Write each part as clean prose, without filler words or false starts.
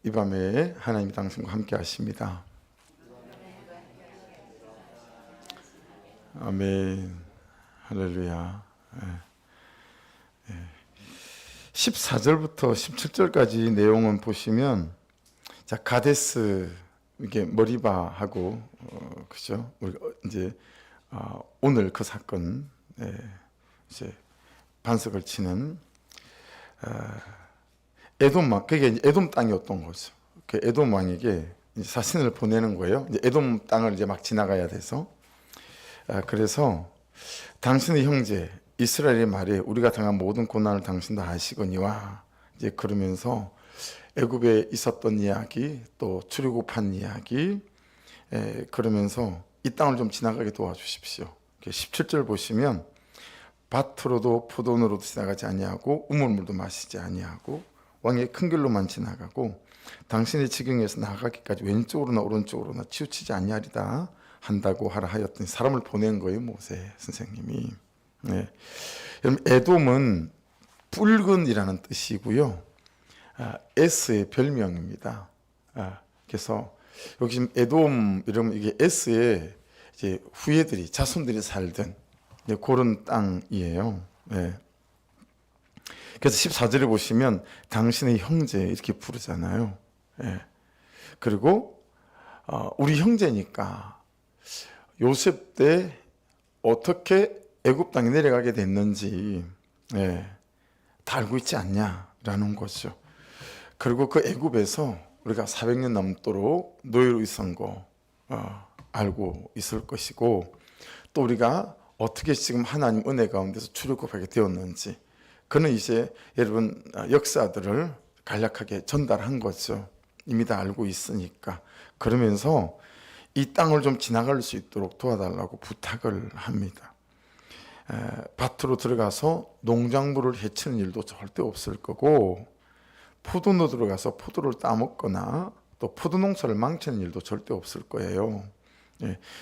이 밤에 하나님이 당신과 함께 하십니다. 아멘. 할렐루야. 14절부터 17절까지 내용은 보시면, 자, 가데스, 이게 머리바하고, 그죠? 우리 이제 오늘 그 사건, 이제 반석을 치는 에돔 왕, 그게 이제 에돔 땅이었던 거죠. 그 에돔 왕에게 이제 사신을 보내는 거예요. 이제 에돔 땅을 이제 막 지나가야 돼서, 그래서 당신의 형제 이스라엘의 말에 우리가 당한 모든 고난을 당신도 아시거니와, 이제 그러면서 애굽에 있었던 이야기, 또 출애굽한 이야기, 그러면서 이 땅을 좀 지나가게 도와주십시오. 17절 보시면, 밭으로도 포도원으로도 지나가지 아니하고 우물물도 마시지 아니하고 왕의 큰 길로만 지나가고 당신의 지경에서 나가기까지 왼쪽으로나 오른쪽으로나 치우치지 아니하리다 한다고 하라 하였더니 사람을 보낸 거예요, 모세 선생님이. 여러분, 에돔은 붉은이라는 뜻이고요, 에스의 별명입니다. 그래서 여기 지금 에돔 이러면 이게 에스의 이제 후예들이, 자손들이 살던 그런 땅이에요. 그래서 14절에 보시면 당신의 형제 이렇게 부르잖아요. 그리고 우리 형제니까 요셉 때 어떻게 애굽 땅에 내려가게 됐는지 다 알고 있지 않냐라는 거죠. 그리고 그 애굽에서 우리가 400년 넘도록 노예로 있은 거 알고 있을 것이고, 또 우리가 어떻게 지금 하나님 은혜 가운데서 출애굽하게 되었는지, 그는 이제 여러분 역사들을 간략하게 전달한 거죠. 이미 다 알고 있으니까. 그러면서 이 땅을 좀 지나갈 수 있도록 도와달라고 부탁을 합니다. 밭으로 들어가서 농작물을 해치는 일도 절대 없을 거고, 포도로 들어가서 포도를 따먹거나 또 포도 농사를 망치는 일도 절대 없을 거예요.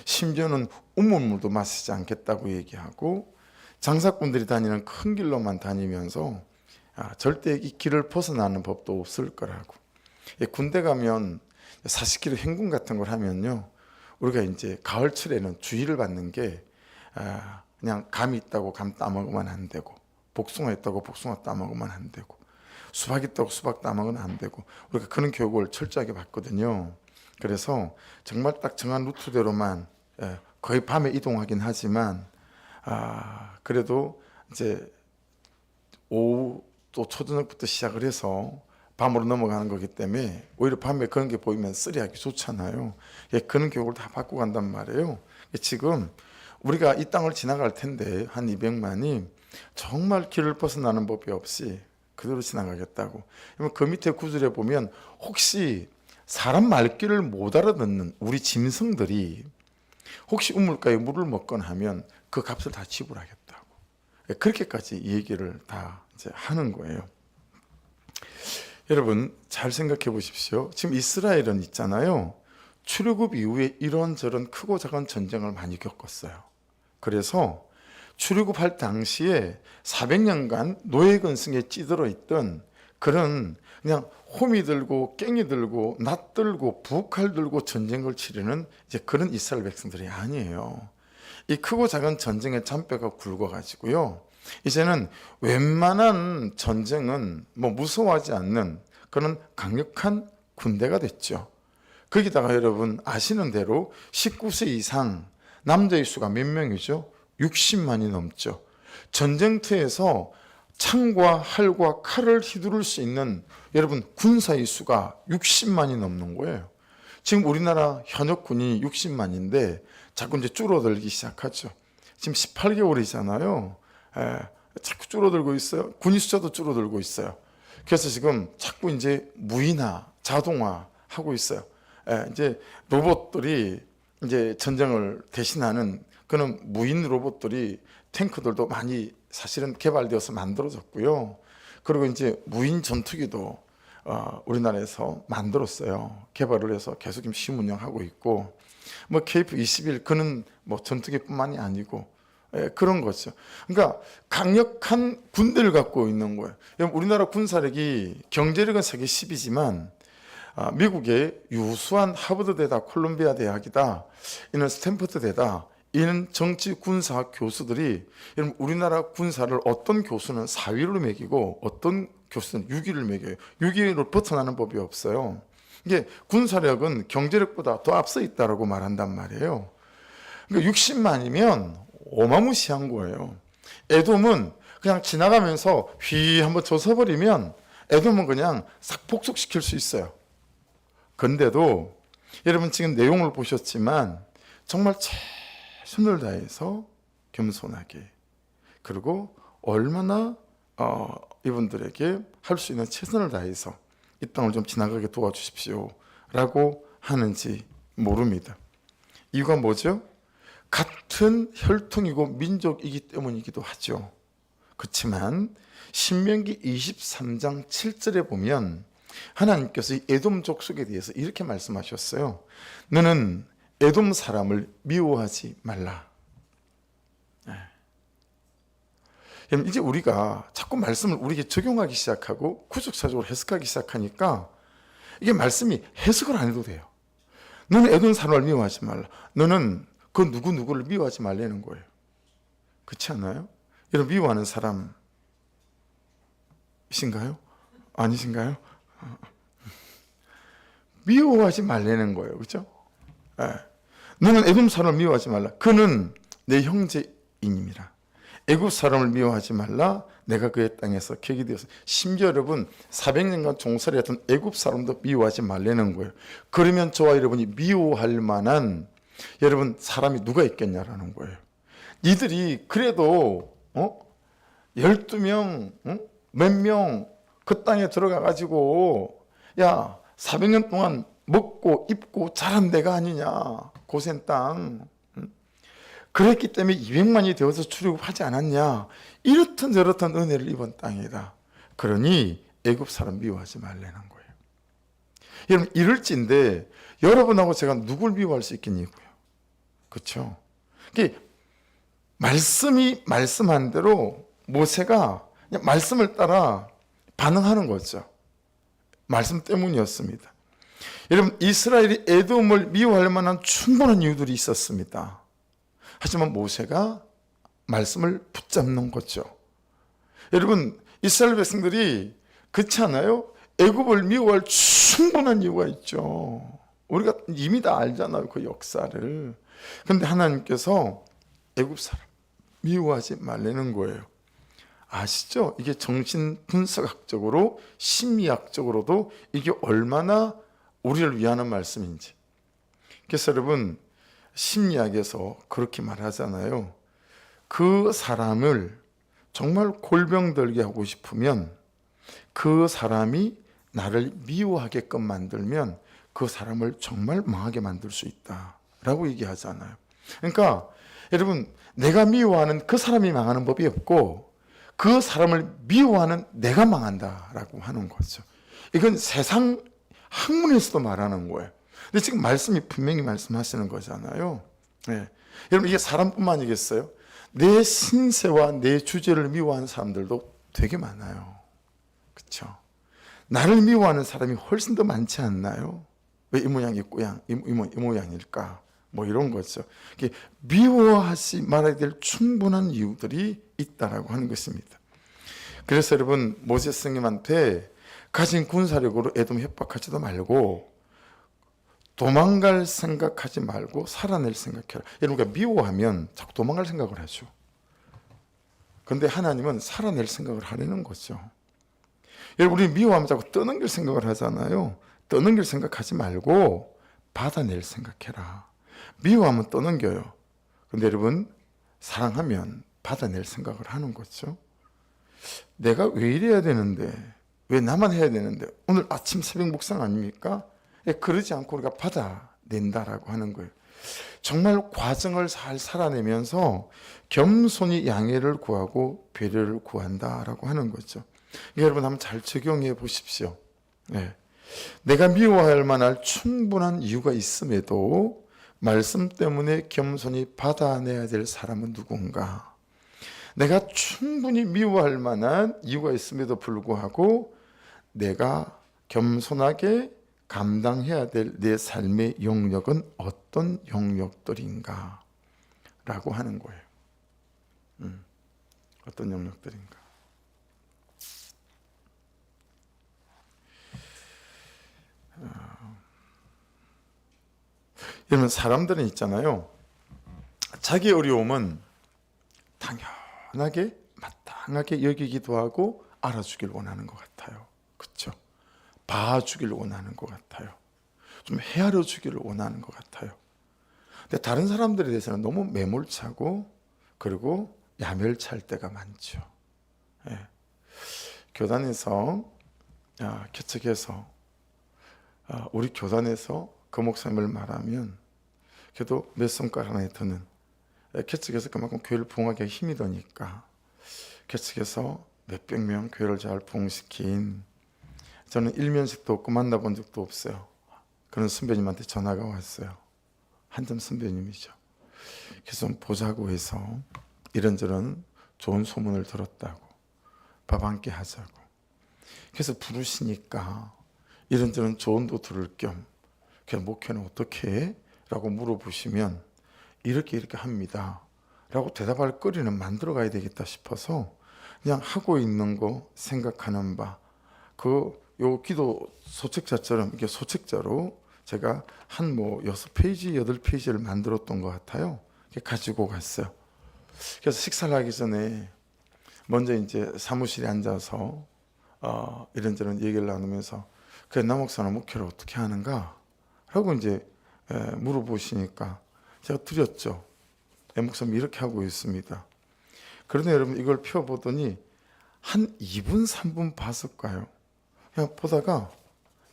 심지어는 우물물도 마시지 않겠다고 얘기하고, 장사꾼들이 다니는 큰 길로만 다니면서 절대 이 길을 벗어나는 법도 없을 거라고. 군대 가면 40km 행군 같은 걸 하면요, 우리가 이제 가을철에는 주의를 받는 게, 그냥 감이 있다고 감 따먹으면 안 되고, 복숭아 있다고 복숭아 따먹으면 안 되고, 수박 있다고 수박 따먹으면 안 되고, 우리가 그런 교육을 철저하게 받거든요. 그래서 정말 딱 정한 루트대로만, 거의 밤에 이동하긴 하지만, 그래도 이제 오후 또 초저녁부터 시작을 해서 밤으로 넘어가는 거기 때문에 오히려 밤에 그런 게 보이면 쓰리하기 좋잖아요. 그런 교육을 다 받고 간단 말이에요. 지금 우리가 이 땅을 지나갈 텐데 한 200만이 정말 길을 벗어나는 법이 없이 그대로 지나가겠다고. 그 밑에 구절에 보면, 혹시 사람 말귀를 못 알아듣는 우리 짐승들이 혹시 우물가에 물을 먹거나 하면 그 값을 다 지불하겠다고. 그렇게까지 얘기를 다 이제 하는 거예요. 여러분 잘 생각해 보십시오. 지금 이스라엘은 있잖아요, 출애굽 이후에 이런저런 크고 작은 전쟁을 많이 겪었어요. 그래서 출애굽할 당시에 400년간 노예 근성에 찌들어 있던 그런, 그냥 호미 들고 깽이 들고 낫 들고 부칼 들고 전쟁을 치르는 이제 그런 이스라엘 백성들이 아니에요. 이 크고 작은 전쟁의 잔뼈가 굵어가지고요, 이제는 웬만한 전쟁은 뭐 무서워하지 않는 그런 강력한 군대가 됐죠. 거기다가 여러분 아시는 대로 19세 이상 남자의 수가 몇 명이죠? 60만이 넘죠. 전쟁터에서 창과 활과 칼을 휘두를 수 있는 여러분 군사의 수가 60만이 넘는 거예요. 지금 우리나라 현역 군이 60만인데 자꾸 이제 줄어들기 시작하죠. 지금 18개월이잖아요. 자꾸 줄어들고 있어요. 군인 숫자도 줄어들고 있어요. 그래서 지금 자꾸 이제 무인화, 자동화 하고 있어요. 이제 로봇들이 이제 전쟁을 대신하는 그런 무인 로봇들이, 탱크들도 많이 사실은 개발되어서 만들어졌고요. 그리고 이제 무인 전투기도 우리나라에서 만들었어요. 개발을 해서 계속 지금 시운영하고 있고, 뭐 KF-21 그는 뭐 전투기뿐만이 아니고 그런 거죠. 그러니까 강력한 군대를 갖고 있는 거예요. 우리나라 군사력이 경제력은 세계 10이지만 미국의 유수한 하버드대다, 콜롬비아 대학이다, 이는 스탠퍼드대다, 이는 정치 군사 교수들이, 여러분 우리나라 군사를 어떤 교수는 4위를 매기고 어떤 교수는 6위를 매겨요. 6위를 벗어나는 법이 없어요. 이게 군사력은 경제력보다 더 앞서 있다고 말한단 말이에요. 그러니까 60만이면 어마무시한 거예요. 에돔은 그냥 지나가면서 휘 한번 젖어버리면 에돔은 그냥 싹 복속시킬 수 있어요. 근데도 여러분 지금 내용을 보셨지만 정말 최선을 다해서 겸손하게, 그리고 얼마나 이분들에게 할 수 있는 최선을 다해서 이 땅을 좀 지나가게 도와주십시오 라고 하는지 모릅니다. 이유가 뭐죠? 같은 혈통이고 민족이기 때문이기도 하죠. 그렇지만 신명기 23장 7절에 보면 하나님께서 이 에돔 족속에 대해서 이렇게 말씀하셨어요. 너는 에돔 사람을 미워하지 말라. 이제 우리가 자꾸 말씀을 우리에게 적용하기 시작하고 구속사적으로 해석하기 시작하니까 이게 말씀이 해석을 안 해도 돼요. 너는 에돔 사람을 미워하지 말라. 너는 그 누구누구를 미워하지 말라는 거예요. 그렇지 않나요? 여러분 미워하는 사람이신가요? 아니신가요? 미워하지 말라는 거예요. 그렇죠? 너는 에돔 사람을 미워하지 말라. 그는 내 형제이니라. 애굽 사람을 미워하지 말라. 내가 그의 땅에서 객이 되어서, 심지어 여러분 400년간 종살이 했던 애굽 사람도 미워하지 말라는 거예요. 그러면 저와 여러분이 미워할 만한 여러분 사람이 누가 있겠냐라는 거예요. 니들이 그래도 12명 몇 명 그 땅에 들어가 가지고 야 400년 동안 먹고 입고 자란 데가 아니냐, 고센 땅. 그랬기 때문에 200만이 되어서 출애굽하지 않았냐, 이렇든 저렇든 은혜를 입은 땅이다. 그러니 애굽 사람 미워하지 말라는 거예요. 여러분 이럴진데 여러분하고 제가 누굴 미워할 수 있겠냐고요. 그렇죠? 말씀이 말씀한 대로 모세가 그냥 말씀을 따라 반응하는 거죠. 말씀 때문이었습니다. 여러분 이스라엘이 에돔을 미워할 만한 충분한 이유들이 있었습니다. 하지만 모세가 말씀을 붙잡는 거죠. 여러분 이스라엘 백성들이 그렇지 않아요? 애굽을 미워할 충분한 이유가 있죠. 우리가 이미 다 알잖아요, 그 역사를. 그런데 하나님께서 애굽 사람 미워하지 말라는 거예요. 아시죠? 이게 정신분석학적으로 심리학적으로도 이게 얼마나 우리를 위하는 말씀인지. 그래서 여러분 심리학에서 그렇게 말하잖아요. 그 사람을 정말 골병들게 하고 싶으면 그 사람이 나를 미워하게끔 만들면 그 사람을 정말 망하게 만들 수 있다라고 얘기하잖아요. 그러니까 여러분 내가 미워하는 그 사람이 망하는 법이 없고 그 사람을 미워하는 내가 망한다라고 하는 거죠. 이건 세상 학문에서도 말하는 거예요. 근데 지금 말씀이 분명히 말씀하시는 거잖아요. 여러분 이게 사람뿐만 아니겠어요? 내 신세와 내 주제를 미워하는 사람들도 되게 많아요. 그렇죠? 나를 미워하는 사람이 훨씬 더 많지 않나요? 왜 이 모양 이 모양일까? 뭐 이런 거죠. 미워하지 말아야 될 충분한 이유들이 있다라고 하는 것입니다. 그래서 여러분 모세 스님한테 가진 군사력으로 에돔 협박하지도 말고 도망갈 생각하지 말고 살아낼 생각해라. 여러분 미워하면 자꾸 도망갈 생각을 하죠. 그런데 하나님은 살아낼 생각을 하려는 거죠. 여러분 우리 미워하면 자꾸 떠넘길 생각을 하잖아요. 떠넘길 생각하지 말고 받아낼 생각해라. 미워하면 떠넘겨요. 근데 여러분 사랑하면 받아낼 생각을 하는 거죠. 내가 왜 이래야 되는데, 왜 나만 해야 되는데, 오늘 아침 새벽 묵상 아닙니까? 그러지 않고 우리가 받아낸다라고 하는 거예요. 정말 과정을 잘 살아내면서 겸손히 양해를 구하고 배려를 구한다라고 하는 거죠. 여러분 한번 잘 적용해 보십시오. 내가 미워할 만한 충분한 이유가 있음에도 말씀 때문에 겸손히 받아내야 될 사람은 누군가? 내가 충분히 미워할 만한 이유가 있음에도 불구하고 내가 겸손하게 감당해야 될 내 삶의 영역은 어떤 영역들인가 라고 하는 거예요. 어떤 영역들인가. 여러분, 사람들은 있잖아요, 자기 어려움은 당연하게 마땅하게 여기기도 하고 알아주길 원하는 것 같아요. 그렇죠? 봐주길 원하는 것 같아요. 좀 헤아려 주기를 원하는 것 같아요. 근데 다른 사람들에 대해서는 너무 매몰차고 그리고 야멸찰 때가 많죠. 예. 교단에서 개척해서 우리 교단에서 그 목사님을 말하면 그래도 몇 손가락 안에 드는, 개척해서 그만큼 교회를 부흥하기가 힘이 드니까 개척해서 몇백 명 교회를 잘 부흥시킨, 저는 일면식도 없고 만나본 적도 없어요. 그런 선배님한테 전화가 왔어요. 한점 선배님이죠. 그래서 좀 보자고 해서 이런저런 좋은 소문을 들었다고, 밥 함께 하자고. 그래서 부르시니까 이런저런 조언도 들을 겸 그냥 목회는 어떻게 해? 라고 물어보시면 이렇게 합니다 라고 대답할 거리는 만들어 가야 되겠다 싶어서 그냥 하고 있는 거, 생각하는 바, 요 기도 소책자처럼 이렇게 소책자로 제가 한 6페이지, 8페이지를 만들었던 것 같아요. 이렇게 가지고 갔어요. 그래서 식사를 하기 전에 먼저 이제 사무실에 앉아서 이런저런 얘기를 나누면서 그래, 나 목사는 목회를 어떻게 하는가? 라고 이제 물어보시니까 제가 드렸죠. 목사님 이렇게 하고 있습니다. 그런데 여러분, 이걸 펴보더니 한 2분, 3분 봤을까요? 그냥 보다가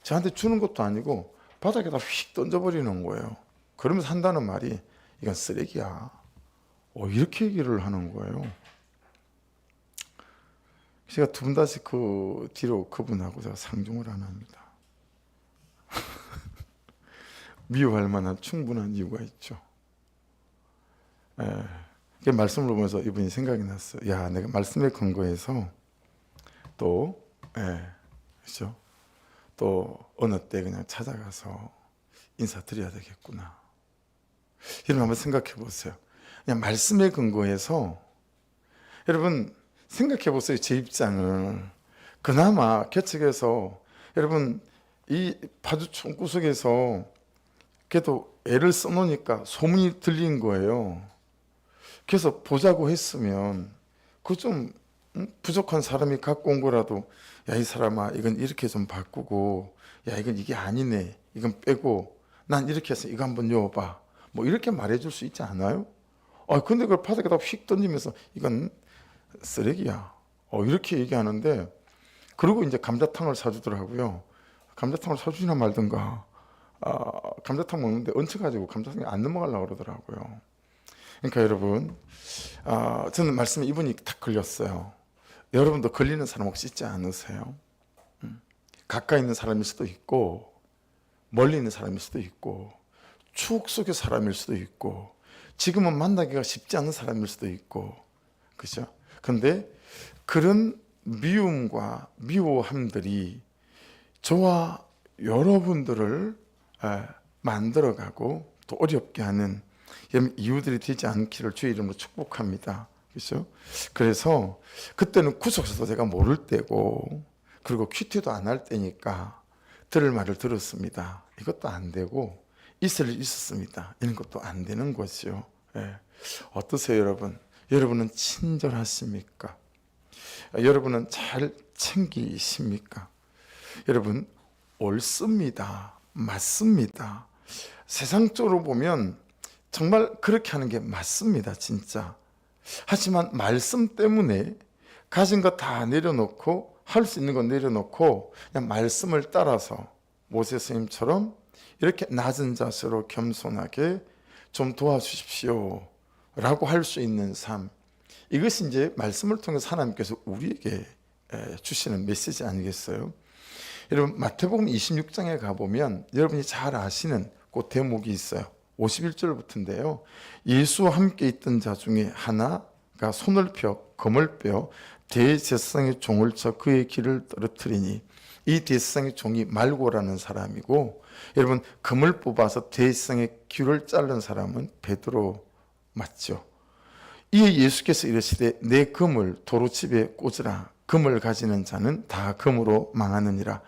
저한테 주는 것도 아니고 바닥에다 휙 던져버리는 거예요. 그러면서 한다는 말이 이건 쓰레기야. 이렇게 얘기를 하는 거예요. 제가 두 분 다시 그 뒤로 그분하고 제가 상종을 안 합니다. 미워할 만한 충분한 이유가 있죠. 말씀을 보면서 이분이 생각이 났어요. 야, 내가 말씀에 근거해서 그렇죠? 또 어느 때 그냥 찾아가서 인사드려야 되겠구나. 여러분 한번 생각해 보세요. 그냥 말씀에 근거해서, 여러분 생각해 보세요. 제 입장을. 그나마 개척해서 여러분 이 파주촌 구석에서 그래도 애를 써놓으니까 소문이 들린 거예요. 그래서 보자고 했으면 그 좀 부족한 사람이 갖고 온 거라도, 야, 이 사람아, 이건 이렇게 좀 바꾸고, 야, 이건 이게 아니네, 이건 빼고, 난 이렇게 해서 이거 한번 넣어봐, 이렇게 말해줄 수 있지 않아요? 근데 그걸 바닥에다 휙 던지면서 이건 쓰레기야, 이렇게 얘기하는데, 그리고 이제 감자탕을 사주더라고요. 감자탕을 사주지나 말든가. 감자탕 먹는데 얹혀가지고 감자탕에 안 넘어가려고 그러더라고요. 그러니까 여러분, 저는 말씀에 이분이 딱 걸렸어요. 여러분도 걸리는 사람 혹시 있지 않으세요? 가까이 있는 사람일 수도 있고, 멀리 있는 사람일 수도 있고, 추억 속의 사람일 수도 있고, 지금은 만나기가 쉽지 않은 사람일 수도 있고, 그죠? 근데 그런 미움과 미워함들이 저와 여러분들을 만들어가고 또 어렵게 하는 이유들이 되지 않기를 주의 이름으로 축복합니다. 그렇죠? 그래서 그때는 구석에서도 제가 모를 때고, 그리고 큐티도 안 할 때니까 들을 말을 들었습니다. 이것도 안 되고, 있을 일 있었습니다. 이런 것도 안 되는 거죠. 어떠세요, 여러분? 여러분은 친절하십니까? 여러분은 잘 챙기십니까? 여러분, 옳습니다. 맞습니다. 세상적으로 보면 정말 그렇게 하는 게 맞습니다, 진짜. 하지만 말씀 때문에 가진 거 다 내려놓고, 할 수 있는 거 내려놓고 그냥 말씀을 따라서 모세 스님처럼 이렇게 낮은 자세로 겸손하게 좀 도와주십시오 라고 할 수 있는 삶, 이것이 이제 말씀을 통해서 하나님께서 우리에게 주시는 메시지 아니겠어요? 여러분, 마태복음 26장에 가보면 여러분이 잘 아시는 그 대목이 있어요. 51절부터인데요. 예수와 함께 있던 자 중에 하나가 손을 펴 검을 빼어 대제사장의 종을 쳐 그의 길을 떨어뜨리니 이 대제사장의 종이 말고라는 사람이고, 여러분 금을 뽑아서 대제사장의 귀를 자른 사람은 베드로 맞죠. 이에 예수께서 이르시되 내 금을 도로집에 꽂으라. 금을 가지는 자는 다 금으로 망하느니라.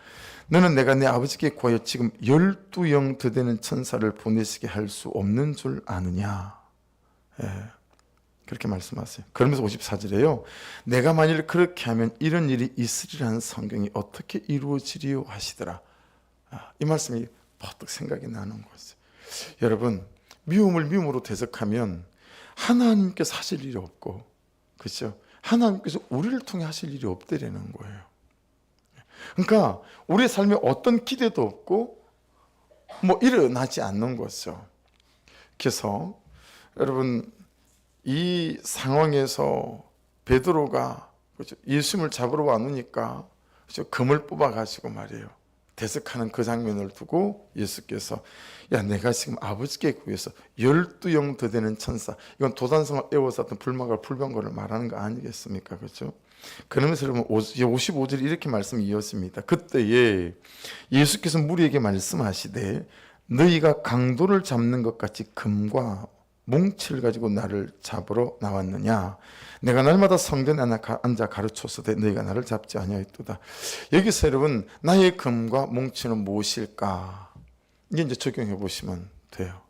너는 내가 내 아버지께 구하여 지금 12영 더 되는 천사를 보내시게 할 수 없는 줄 아느냐. 그렇게 말씀하세요. 그러면서 54절에요. 내가 만일 그렇게 하면 이런 일이 있으리라는 성경이 어떻게 이루어지리요 하시더라. 이 말씀이 버뜩 생각이 나는 거죠. 여러분, 미움을 미움으로 대적하면 하나님께서 하실 일이 없고, 그렇죠? 하나님께서 우리를 통해 하실 일이 없다라는 거예요. 그러니까 우리의 삶에 어떤 기대도 없고 뭐 일어나지 않는 거죠. 그래서 여러분, 이 상황에서 베드로가, 그렇죠? 예수님을 잡으러 와누니까, 그렇죠? 금을 뽑아 가지고 말이에요. 대적하는 그 장면을 두고 예수께서 야, 내가 지금 아버지께 구해서 12영 더 되는 천사, 이건 도단성을 에워서 어떤 불막을 풀변 거를 말하는 거 아니겠습니까? 그렇죠? 그러면서 여러분 55절이 이렇게 말씀이 이어집니다. 그때에 예수께서 무리에게 말씀하시되 너희가 강도를 잡는 것 같이 금과 몽치를 가지고 나를 잡으러 나왔느냐? 내가 날마다 성전에 앉아 가르쳤으되 너희가 나를 잡지 아니하였도다. 여기서 여러분, 나의 금과 몽치는 무엇일까? 이게 이제 적용해 보시면 돼요.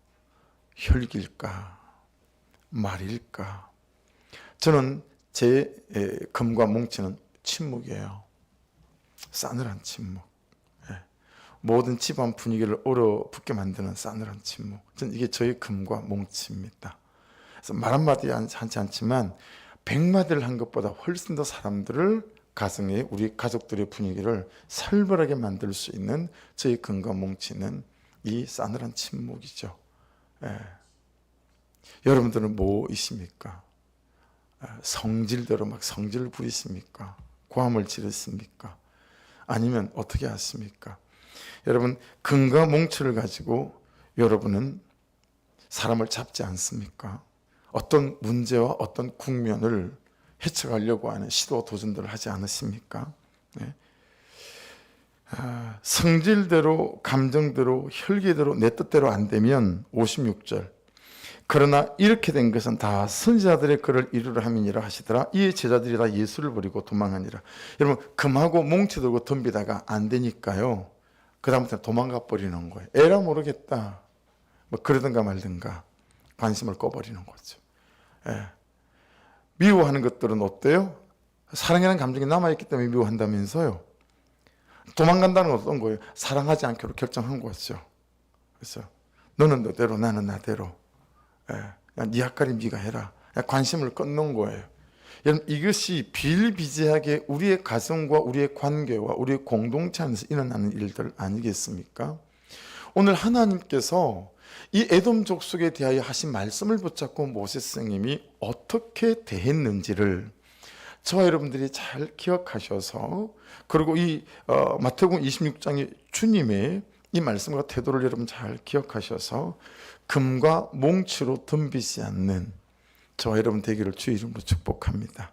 혈기일까? 말일까? 저는 제 금과 몽치는 침묵이에요. 싸늘한 침묵. 모든 집안 분위기를 얼어붙게 만드는 싸늘한 침묵. 저는 이게 저의 금과 몽치입니다. 그래서 말 한마디 하지 않지만 100마디를 한 것보다 훨씬 더 사람들을, 가정에 우리 가족들의 분위기를 살벌하게 만들 수 있는 저의 금과 몽치는 이 싸늘한 침묵이죠. 여러분들은 뭐이십니까? 성질대로 막 성질을 부리십니까? 고함을 지르십니까? 아니면 어떻게 하십니까? 여러분, 금과 몽치를 가지고 여러분은 사람을 잡지 않습니까? 어떤 문제와 어떤 국면을 해쳐가려고 하는 시도 도전들을 하지 않으십니까? 네. 성질대로, 감정대로, 혈기대로, 내 뜻대로 안 되면 56절, 그러나 이렇게 된 것은 다 선지자들의 글을 이루려 함이니라 하시더라. 이에 제자들이 다 예수를 버리고 도망하니라. 여러분, 금하고 몽치 들고 덤비다가 안 되니까요, 그 다음부터 도망가 버리는 거예요. 에라 모르겠다, 뭐 그러든가 말든가 관심을 꺼버리는 거죠. 미워하는 것들은 어때요? 사랑이라는 감정이 남아있기 때문에 미워한다면서요. 도망간다는 건 어떤 거예요? 사랑하지 않기로 결정한 거죠. 그래서 너는 너대로 나는 나대로, 네 역할이 네가 해라, 관심을 끊는 거예요. 여러분, 이것이 비일비재하게 우리의 가정과 우리의 관계와 우리의 공동체 안에서 일어나는 일들 아니겠습니까? 오늘 하나님께서 이 에돔 족속에 대하여 하신 말씀을 붙잡고 모세스 선생님이 어떻게 대했는지를 저와 여러분들이 잘 기억하셔서, 그리고 이 마태복음 26장의 주님의 이 말씀과 태도를 여러분 잘 기억하셔서 금과 몽치로 덤비지 않는 저와 여러분 되기를 주의 이름으로 축복합니다.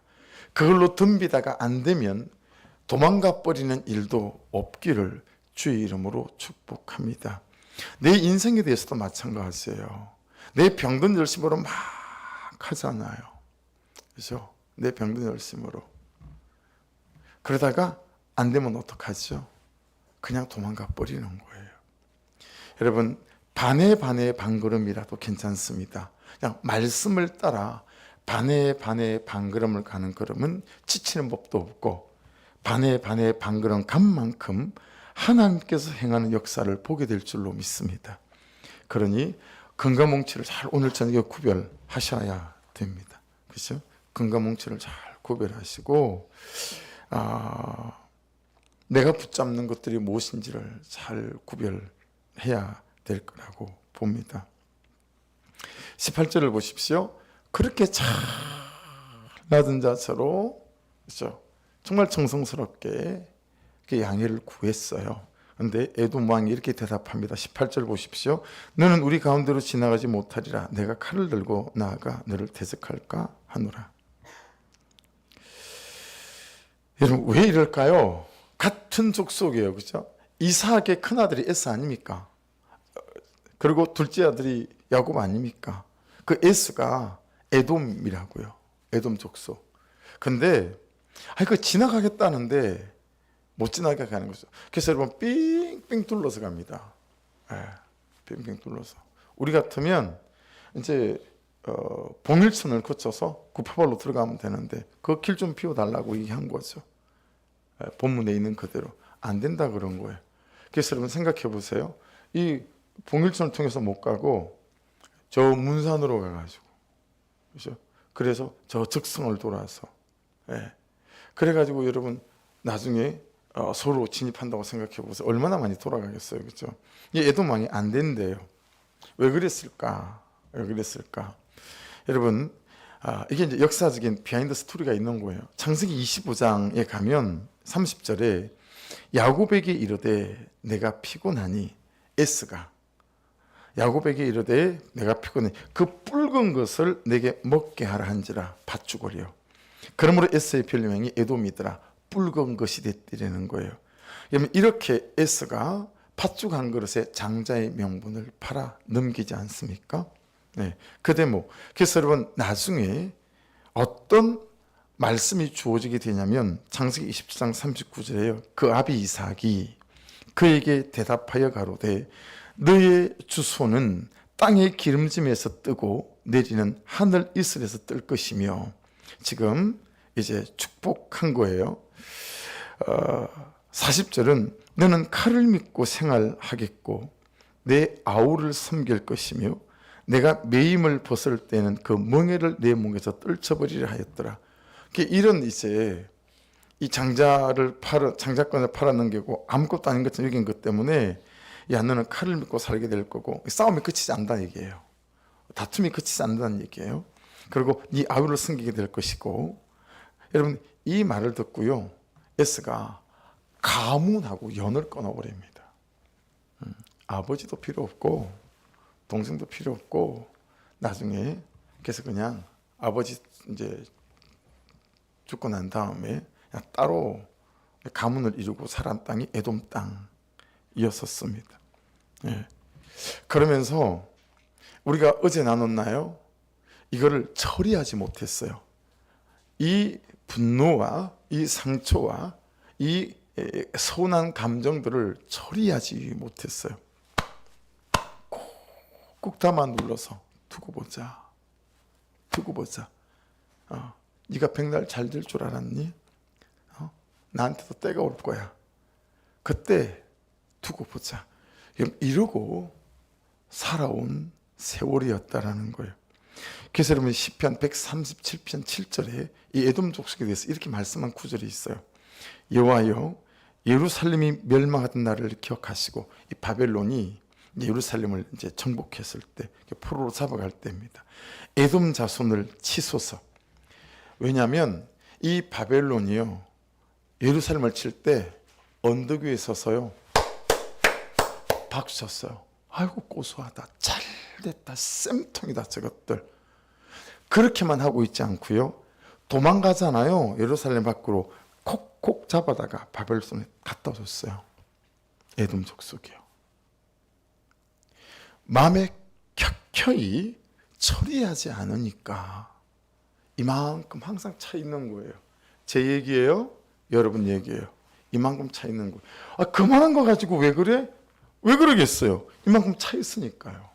그걸로 덤비다가 안 되면 도망가 버리는 일도 없기를 주의 이름으로 축복합니다. 내 인생에 대해서도 마찬가지예요. 내 병든 열심으로 막 하잖아요. 그렇죠? 내 병든 열심으로. 그러다가 안 되면 어떡하죠? 그냥 도망가 버리는 거예요. 여러분, 반의 반걸음이라도 괜찮습니다. 그냥 말씀을 따라 반의 반걸음을 가는 걸음은 지치는 법도 없고, 반의 반걸음 간 만큼 하나님께서 행하는 역사를 보게 될 줄로 믿습니다. 그러니 금과 몽치를 잘 오늘 저녁에 구별하셔야 됩니다. 그렇죠? 금과 몽치를 잘 구별하시고, 내가 붙잡는 것들이 무엇인지를 잘 구별해야 될 거라고 봅니다. 18절을 보십시오. 그렇게 잘나던 자처로, 그렇죠? 정말 정성스럽게 양해를 구했어요. 그런데 에돔 왕이 이렇게 대답합니다. 18절 보십시오. 너는 우리 가운데로 지나가지 못하리라. 내가 칼을 들고 나아가 너를 대적할까 하노라. 여러분, 왜 이럴까요? 같은 족속이에요. 그죠? 이삭의 큰아들이 에스 아닙니까? 그리고 둘째 아들이 야곱 아닙니까? 그 에스가 에돔이라고요. 에돔 족속. 근데 그 지나가겠다는데 못 지나게 가는 거죠. 그래서 여러분 삥삥 둘러서 갑니다. 빙빙 둘러서. 우리 같으면 이제 봉일천을 거쳐서 구파발로 들어가면 되는데 그 길 좀 비워달라고 얘기한 거죠. 본문에 있는 그대로 안 된다 그런 거예요. 그래서 여러분 생각해 보세요. 이 봉일천을 통해서 못 가고 저 문산으로 가가지고, 그렇죠? 그래서 저 적성을 돌아서, 그래가지고 여러분 나중에 서로 진입한다고 생각해 보세요. 얼마나 많이 돌아가겠어요, 그렇죠? 이 에돔 왕이 안 된대요. 왜 그랬을까? 왜 그랬을까? 여러분, 이게 이제 역사적인 비하인드 스토리가 있는 거예요. 창세기 25장에 가면 30절에 야곱에게 이르되 내가 피곤하니, 에스가 야곱에게 이르되 내가 피곤해 그 붉은 것을 내게 먹게 하라 한지라 밧주거리요. 그러므로 에스의 별명이 에돔이더라. 붉은 것이 됐다는 거예요. 그러면 이렇게 에스가 팥죽 한 그릇에 장자의 명분을 팔아 넘기지 않습니까? 네, 그 대목. 그래서 여러분 나중에 어떤 말씀이 주어지게 되냐면 창세기 27장 39절에요. 그 아비 이삭이 그에게 대답하여 가로되 너의 주소는 땅의 기름짐에서 뜨고 내리는 하늘 이슬에서 뜰 것이며, 지금 이제 축복한 거예요. 40절은 너는 칼을 믿고 생활하겠고 내 아우를 섬길 것이며 내가 매임을 벗을 때는 그 멍에를 내 목에서 떨쳐버리려 하였더라. 이런 이제 이 장자권을 팔아넘기고 아무것도 아닌 것처럼 여긴 것 때문에 야 너는 칼을 믿고 살게 될 거고 싸움이 그치지 않는다는 얘기예요. 다툼이 그치지 않는다는 얘기예요. 그리고 네 아우를 섬기게 될 것이고, 여러분 이 말을 듣고요 에스가 가문하고 연을 끊어버립니다. 아버지도 필요 없고 동생도 필요 없고 나중에 그래서 그냥 아버지 이제 죽고 난 다음에 그냥 따로 가문을 이루고 살았던 땅이 에돔 땅이었었습니다. 그러면서 우리가 어제 나눴나요? 이거를 처리하지 못했어요. 이 분노와 이 상처와 이 서운한 감정들을 처리하지 못했어요. 꾹 담아 눌러서 두고 보자. 네가 백날 잘 될 줄 알았니? 나한테도 때가 올 거야. 그때 두고 보자. 이러고 살아온 세월이었다라는 거예요. 그래서 여러분 시편 137편 7절에 이 에돔 족속에 대해서 이렇게 말씀한 구절이 있어요. 여호와여 예루살렘이 멸망하던 날을 기억하시고, 이 바벨론이 예루살렘을 이제 정복했을 때 포로로 잡아갈 때입니다. 에돔 자손을 치소서. 왜냐하면 이 바벨론이요 예루살렘을 칠 때 언덕 위에 서서요 박수 쳤어요. 아이고 고소하다, 잘됐다, 쌤통이다. 저것들 그렇게만 하고 있지 않고요 도망가잖아요. 예루살렘 밖으로 콕콕 잡아다가 바벨론에 갖다 줬어요. 에돔 족속이요. 마음에 켜켜이 처리하지 않으니까 이만큼 항상 차 있는 거예요. 제 얘기예요? 여러분 얘기예요. 이만큼 차 있는 거예요. 그만한 거 가지고 왜 그래? 왜 그러겠어요? 이만큼 차 있으니까요.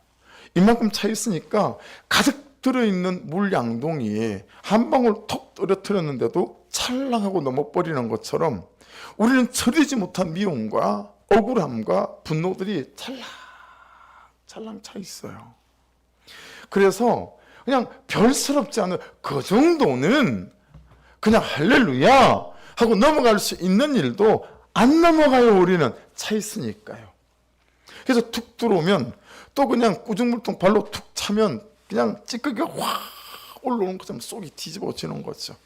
이만큼 차 있으니까 가득 들어있는 물 양동이에 한 방울 톡 떨어뜨렸는데도 찰랑하고 넘어버리는 것처럼 우리는 처리지 못한 미움과 억울함과 분노들이 찰랑 차 있어요. 그래서 그냥 별스럽지 않은 그 정도는 그냥 할렐루야 하고 넘어갈 수 있는 일도 안 넘어가요. 우리는 차 있으니까요. 그래서 툭 들어오면 또 그냥 꾸중물통 발로 툭 차면 그냥 찌꺼기가 확 올라오는 것처럼 속이 뒤집어지는 거죠.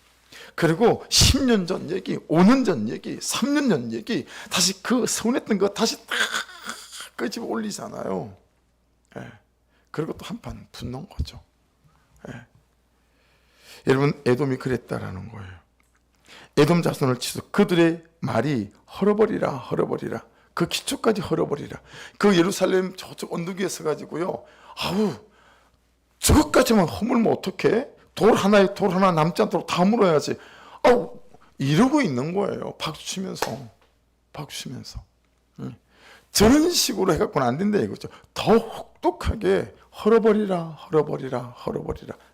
그리고 10년 전 얘기, 5년 전 얘기, 3년 전 얘기 다시 그 서운했던 거 다시 딱 끄집어 올리잖아요. 그리고 또 한판 붙는 거죠. 여러분 에돔이 그랬다라는 거예요. 에돔 자손을 치소. 그들의 말이 헐어버리라 헐어버리라. 그 기초까지 헐어버리라. 그 예루살렘 저쪽 언덕 위에 서가지고요, 아우 저것까지만 허물면 어떡해? 돌 하나 남지 않도록 다 물어야지. 아우 이러고 있는 거예요. 박수 치면서. 저런 식으로 해갖고는 안 된다 이거죠. 더 혹독하게 헐어버리라.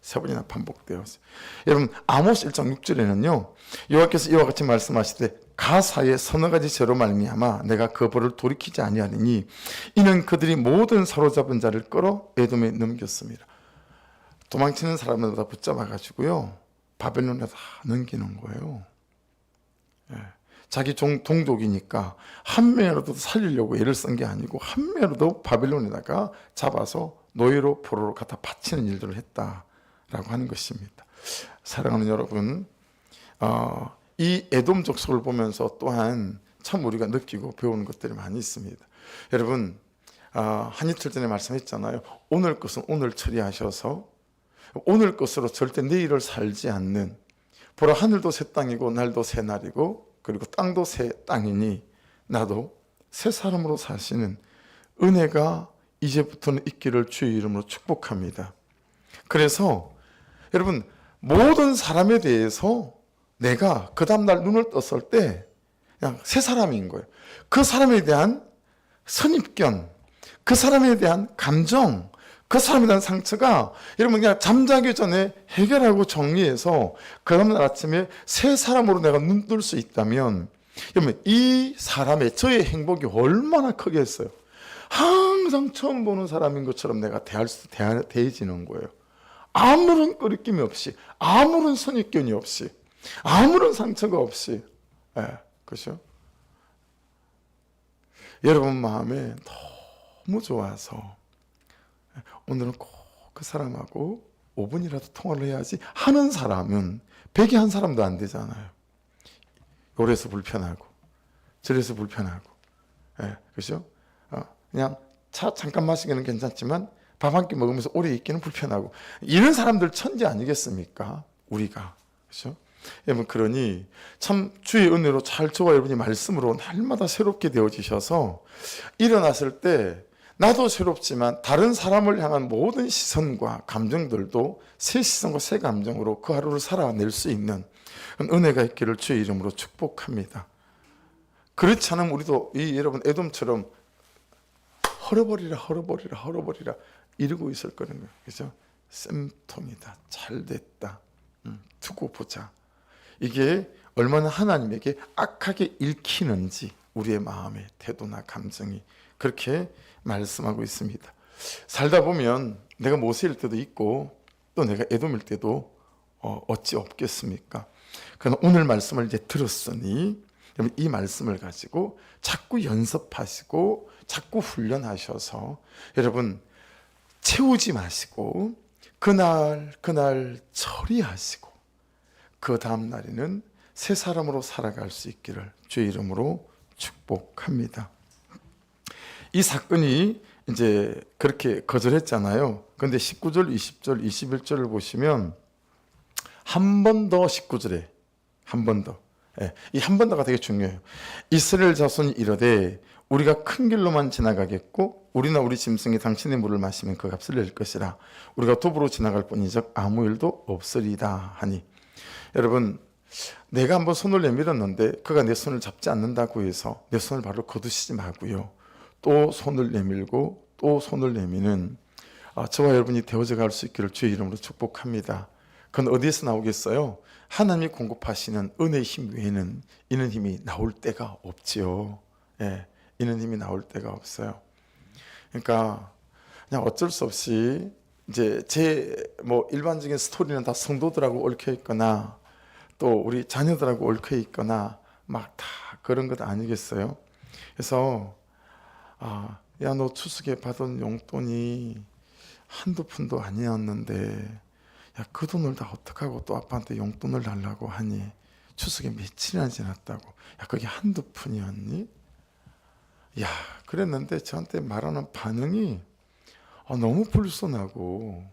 세 번이나 반복되었어요. 여러분 아모스 1장 6절에는요 여호와께서 이와 같이 말씀하시되 가사의 서너 가지 죄로 말미암아 내가 그 벌을 돌이키지 아니하리니 이는 그들이 모든 사로잡은 자를 끌어 에돔에 넘겼습니다. 도망치는 사람을 다 붙잡아가지고요 바벨론에 다 넘기는 거예요. 자기 동족이니까 한 명이라도 살리려고 애를 쓴 게 아니고 한 명이라도 바벨론에다가 잡아서 노예로 포로로 갖다 바치는 일들을 했다라고 하는 것입니다. 사랑하는 여러분, 이 에돔 족속을 보면서 또한 참 우리가 느끼고 배우는 것들이 많이 있습니다. 여러분, 한 이틀 전에 말씀했잖아요. 오늘 것은 오늘 처리하셔서 오늘 것으로 절대 내일을 살지 않는, 보라 하늘도 새 땅이고 날도 새 날이고 그리고 땅도 새 땅이니 나도 새 사람으로 사시는 은혜가 이제부터는 있기를 주의 이름으로 축복합니다. 그래서 여러분 모든 사람에 대해서 내가 그 다음날 눈을 떴을 때 그냥 새 사람인 거예요. 그 사람에 대한 선입견, 그 사람에 대한 감정, 그 사람에 대한 상처가 여러분 그냥 잠자기 전에 해결하고 정리해서 그 다음날 아침에 새 사람으로 내가 눈 뜰 수 있다면 여러분 이 사람의 저의 행복이 얼마나 크겠어요. 항상 처음 보는 사람인 것처럼 내가 대해지는 거예요. 아무런 꺼리낌이 없이, 아무런 선입견이 없이, 아무런 상처가 없이. 그렇죠? 여러분 마음에 너무 좋아서 오늘은 꼭 그 사람하고 5분이라도 통화를 해야지 하는 사람은 100에 한 사람도 안 되잖아요. 요래서 불편하고 저래서 불편하고, 그렇죠? 그냥 차 잠깐 마시기는 괜찮지만 밥 한 끼 먹으면서 오래 있기는 불편하고, 이런 사람들 천지 아니겠습니까? 우리가. 그렇죠? 여러분 그러니 참 주의 은혜로 잘 저와 여러분이 말씀으로 날마다 새롭게 되어지셔서 일어났을 때 나도 새롭지만 다른 사람을 향한 모든 시선과 감정들도 새 시선과 새 감정으로 그 하루를 살아낼 수 있는 은혜가 있기를 주의 이름으로 축복합니다. 그렇지 않으면 우리도 여러분 에돔처럼 헐어버리라 이러고 있을 거는 거예요. 그죠? 쌤통이다, 잘 됐다, 두고 보자. 이게 얼마나 하나님에게 악하게 읽히는지 우리의 마음의 태도나 감정이 그렇게 말씀하고 있습니다. 살다 보면 내가 모세일 때도 있고 또 내가 에돔일 때도 어찌 없겠습니까? 그러나 오늘 말씀을 이제 들었으니 이 말씀을 가지고 자꾸 연습하시고 자꾸 훈련하셔서 여러분 채우지 마시고 그날 처리하시고 그 다음 날에는 새 사람으로 살아갈 수 있기를 주의 이름으로 축복합니다. 이 사건이 이제 그렇게 거절했잖아요. 그런데 19절, 20절, 21절을 보시면 한 번 더 19절에 한 번 더. 이 한 번 더가 되게 중요해요. 이스라엘 자손이 이르되 우리가 큰 길로만 지나가겠고 우리나 우리 짐승이 당신의 물을 마시면 그 값을 낼 것이라. 우리가 도보로 지나갈 뿐이적 아무 일도 없으리다 하니. 여러분 내가 한번 손을 내밀었는데 그가 내 손을 잡지 않는다고 해서 내 손을 바로 거두시지 마고요. 또 손을 내밀고 또 손을 내미는 저와 여러분이 되어져 갈 수 있기를 주의 이름으로 축복합니다. 그건 어디에서 나오겠어요? 하나님이 공급하시는 은혜의 힘 외에는 이는 힘이 나올 때가 없지요. 이는 힘이 나올 때가 없어요. 그러니까 그냥 어쩔 수 없이 이제 제 일반적인 스토리는 다 성도들하고 얽혀 있거나 또 우리 자녀들하고 얽혀 있거나 막 다 그런 것 아니겠어요? 그래서 야, 너 추석에 받은 용돈이 한두 푼도 아니었는데 야, 그 돈을 다 어떡하고 또 아빠한테 용돈을 달라고 하니 추석에 며칠이나 지났다고. 야, 그게 한두 푼이었니? 야, 그랬는데 저한테 말하는 반응이 너무 불손하고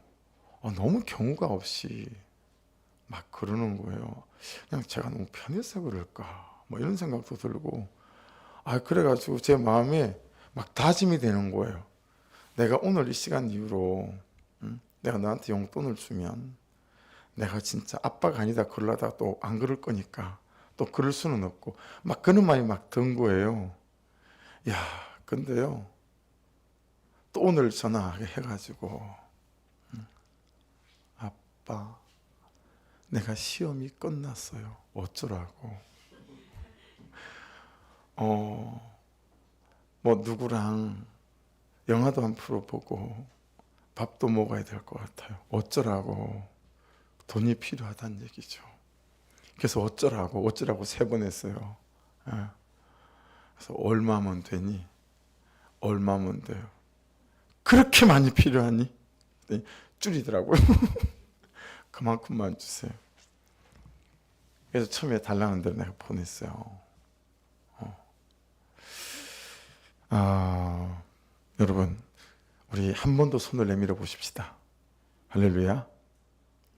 너무 경우가 없이 막 그러는 거예요. 그냥 제가 너무 편해서 그럴까 뭐 이런 생각도 들고, 그래가지고 제 마음에 막 다짐이 되는 거예요. 내가 오늘 이 시간 이후로 내가 너한테 용돈을 주면 내가 진짜 아빠가 아니다 그러려다가 또 안 그럴 거니까 또 그럴 수는 없고, 막 그런 마음이 막 든 거예요. 야, 근데요, 또 오늘 전화해가지고 아빠, 내가 시험이 끝났어요. 어쩌라고. 뭐 누구랑 영화도 한 프로 보고 밥도 먹어야 될 것 같아요. 어쩌라고. 돈이 필요하다는 얘기죠. 그래서 어쩌라고 3번 했어요. 그래서 얼마면 되니? 얼마면 돼요? 그렇게 많이 필요하니? 줄이더라고요. 그만큼만 주세요. 그래서 처음에 달라는 대로 내가 보냈어요. 여러분, 우리 한 번 더 손을 내밀어 보십시다. 할렐루야.